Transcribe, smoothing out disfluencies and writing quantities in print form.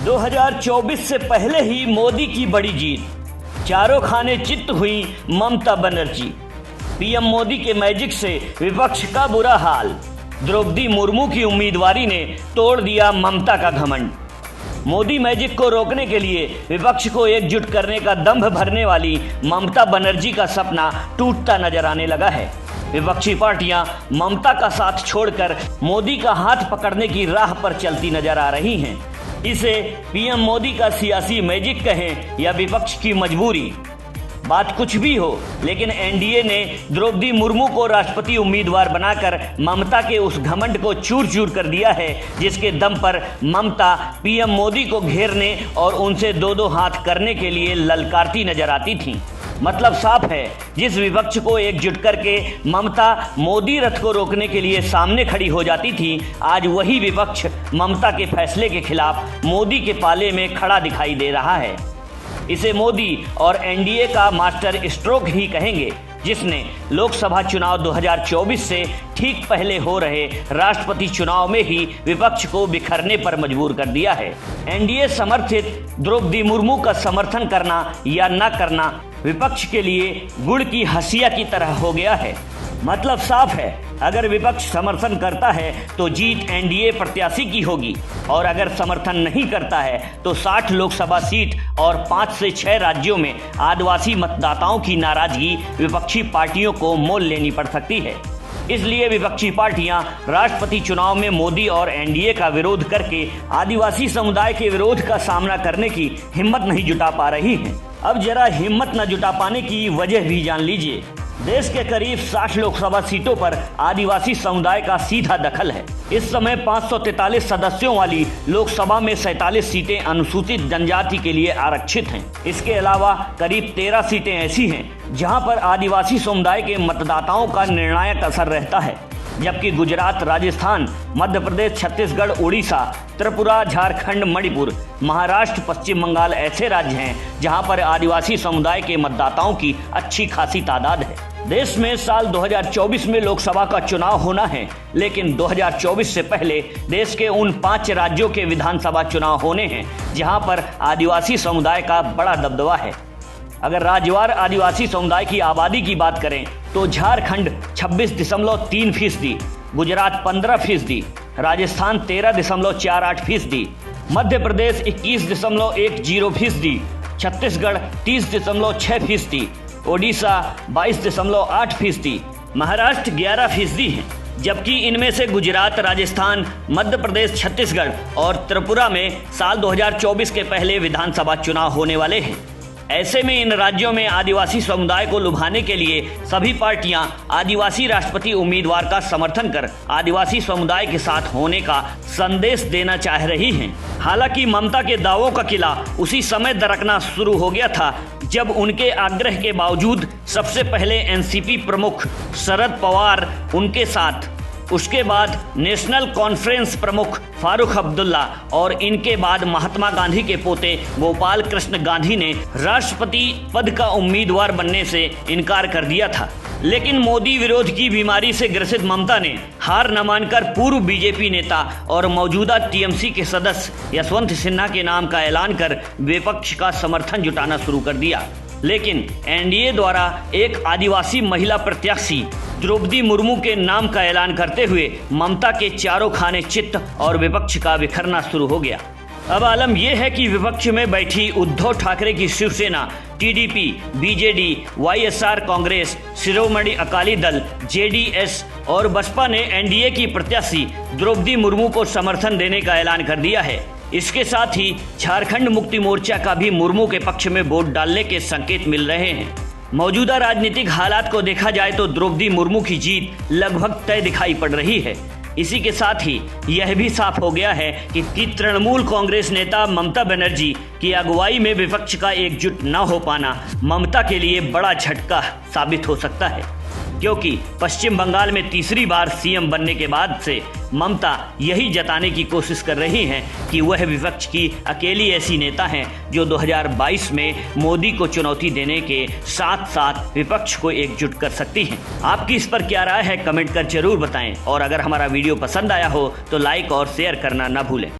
2024 से पहले ही मोदी की बड़ी जीत, चारों खाने चित्त हुई ममता बनर्जी। पीएम मोदी के मैजिक से विपक्ष का बुरा हाल, द्रौपदी मुर्मू की उम्मीदवारी ने तोड़ दिया ममता का घमंड। मोदी मैजिक को रोकने के लिए विपक्ष को एकजुट करने का दंभ भरने वाली ममता बनर्जी का सपना टूटता नजर आने लगा है। विपक्षी पार्टियां ममता का साथ छोड़कर मोदी का हाथ पकड़ने की राह पर चलती नजर आ रही हैं। इसे पीएम मोदी का सियासी मैजिक कहें या विपक्ष की मजबूरी, बात कुछ भी हो, लेकिन एनडीए ने द्रौपदी मुर्मू को राष्ट्रपति उम्मीदवार बनाकर ममता के उस घमंड को चूर चूर कर दिया है, जिसके दम पर ममता पीएम मोदी को घेरने और उनसे दो दो हाथ करने के लिए ललकारती नजर आती थीं। मतलब साफ है, जिस विपक्ष को एकजुट करके ममता मोदी रथ को रोकने के लिए सामने खड़ी हो जाती थी, आज वही विपक्ष ममता के फैसले के खिलाफ मोदी के पाले में खड़ा दिखाई दे रहा है। इसे मोदी और एनडीए का मास्टर स्ट्रोक ही कहेंगे, जिसने लोकसभा चुनाव 2024 से ठीक पहले हो रहे राष्ट्रपति चुनाव में ही विपक्ष को बिखरने पर मजबूर कर दिया है। एनडीए समर्थित द्रौपदी मुर्मू का समर्थन करना या न करना विपक्ष के लिए गुड़ की हंसिया की तरह हो गया है। मतलब साफ है, अगर विपक्ष समर्थन करता है तो जीत एनडीए प्रत्याशी की होगी, और अगर समर्थन नहीं करता है तो 60 लोकसभा सीट और 5 से 6 राज्यों में आदिवासी मतदाताओं की नाराजगी विपक्षी पार्टियों को मोल लेनी पड़ सकती है। इसलिए विपक्षी पार्टियां राष्ट्रपति चुनाव में मोदी और एनडीए का विरोध करके आदिवासी समुदाय के विरोध का सामना करने की हिम्मत नहीं जुटा पा रही हैं। अब जरा हिम्मत न जुटा पाने की वजह भी जान लीजिए। देश के करीब 60 लोकसभा सीटों पर आदिवासी समुदाय का सीधा दखल है। इस समय 543 सदस्यों वाली लोकसभा में 47 सीटें अनुसूचित जनजाति के लिए आरक्षित हैं। इसके अलावा करीब 13 सीटें ऐसी हैं जहां पर आदिवासी समुदाय के मतदाताओं का निर्णायक असर रहता है, जबकि गुजरात, राजस्थान, मध्य प्रदेश, छत्तीसगढ़, उड़ीसा, त्रिपुरा, झारखंड, मणिपुर, महाराष्ट्र, पश्चिम बंगाल ऐसे राज्य हैं जहां पर आदिवासी समुदाय के मतदाताओं की अच्छी खासी तादाद है। देश में साल 2024 में लोकसभा का चुनाव होना है, लेकिन 2024 से पहले देश के उन 5 राज्यों के विधानसभा चुनाव होने हैं जहां पर आदिवासी समुदाय का बड़ा दबदबा है। अगर राज्यवार आदिवासी समुदाय की आबादी की बात करें तो झारखंड 26.3%, गुजरात 15%, राजस्थान 13.48%, मध्य प्रदेश 21.10%, छत्तीसगढ़ 30.6%, ओडिशा 22.8%, महाराष्ट्र 11% है। जबकि इनमें से गुजरात, राजस्थान, मध्य प्रदेश, छत्तीसगढ़ और त्रिपुरा में साल 2024 के पहले विधानसभा चुनाव होने वाले हैं। ऐसे में इन राज्यों में आदिवासी समुदाय को लुभाने के लिए सभी पार्टियां आदिवासी राष्ट्रपति उम्मीदवार का समर्थन कर आदिवासी समुदाय के साथ होने का संदेश देना चाह रही हैं। हालांकि ममता के दावों का किला उसी समय दरकना शुरू हो गया था जब उनके आग्रह के बावजूद सबसे पहले एनसीपी प्रमुख शरद पवार उनके साथ, उसके बाद नेशनल कॉन्फ्रेंस प्रमुख फारूक अब्दुल्ला और इनके बाद महात्मा गांधी के पोते गोपाल कृष्ण गांधी ने राष्ट्रपति पद का उम्मीदवार बनने से इनकार कर दिया था। लेकिन मोदी विरोध की बीमारी से ग्रसित ममता ने हार न मानकर पूर्व बीजेपी नेता और मौजूदा टीएमसी के सदस्य यशवंत सिन्हा के नाम का ऐलान कर विपक्ष का समर्थन जुटाना शुरू कर दिया। लेकिन एनडीए द्वारा एक आदिवासी महिला प्रत्याशी द्रौपदी मुर्मू के नाम का ऐलान करते हुए ममता के चारों खाने चित्त और विपक्ष का बिखरना शुरू हो गया। अब आलम यह है कि विपक्ष में बैठी उद्धव ठाकरे की Shiv Sena, TDP, BJD, YSR Congress, Shiromani Akali Dal, JDS और बसपा ने एनडीए की प्रत्याशी द्रौपदी मुर्मू को समर्थन देने का ऐलान कर दिया है। इसके साथ ही झारखंड मुक्ति मोर्चा का भी मुर्मू के पक्ष में वोट डालने के संकेत मिल रहे हैं। मौजूदा राजनीतिक हालात को देखा जाए तो द्रौपदी मुर्मू की जीत लगभग तय दिखाई पड़ रही है। इसी के साथ ही यह भी साफ हो गया है कि तृणमूल कांग्रेस नेता ममता बनर्जी की अगुवाई में विपक्ष का एकजुट न हो पाना ममता के लिए बड़ा झटका साबित हो सकता है, क्योंकि पश्चिम बंगाल में तीसरी बार सीएम बनने के बाद से ममता यही जताने की कोशिश कर रही हैं कि वह विपक्ष की अकेली ऐसी नेता हैं जो 2022 में मोदी को चुनौती देने के साथ साथ विपक्ष को एकजुट कर सकती हैं। आपकी इस पर क्या राय है, कमेंट कर जरूर बताएं, और अगर हमारा वीडियो पसंद आया हो तो लाइक और शेयर करना न भूलें।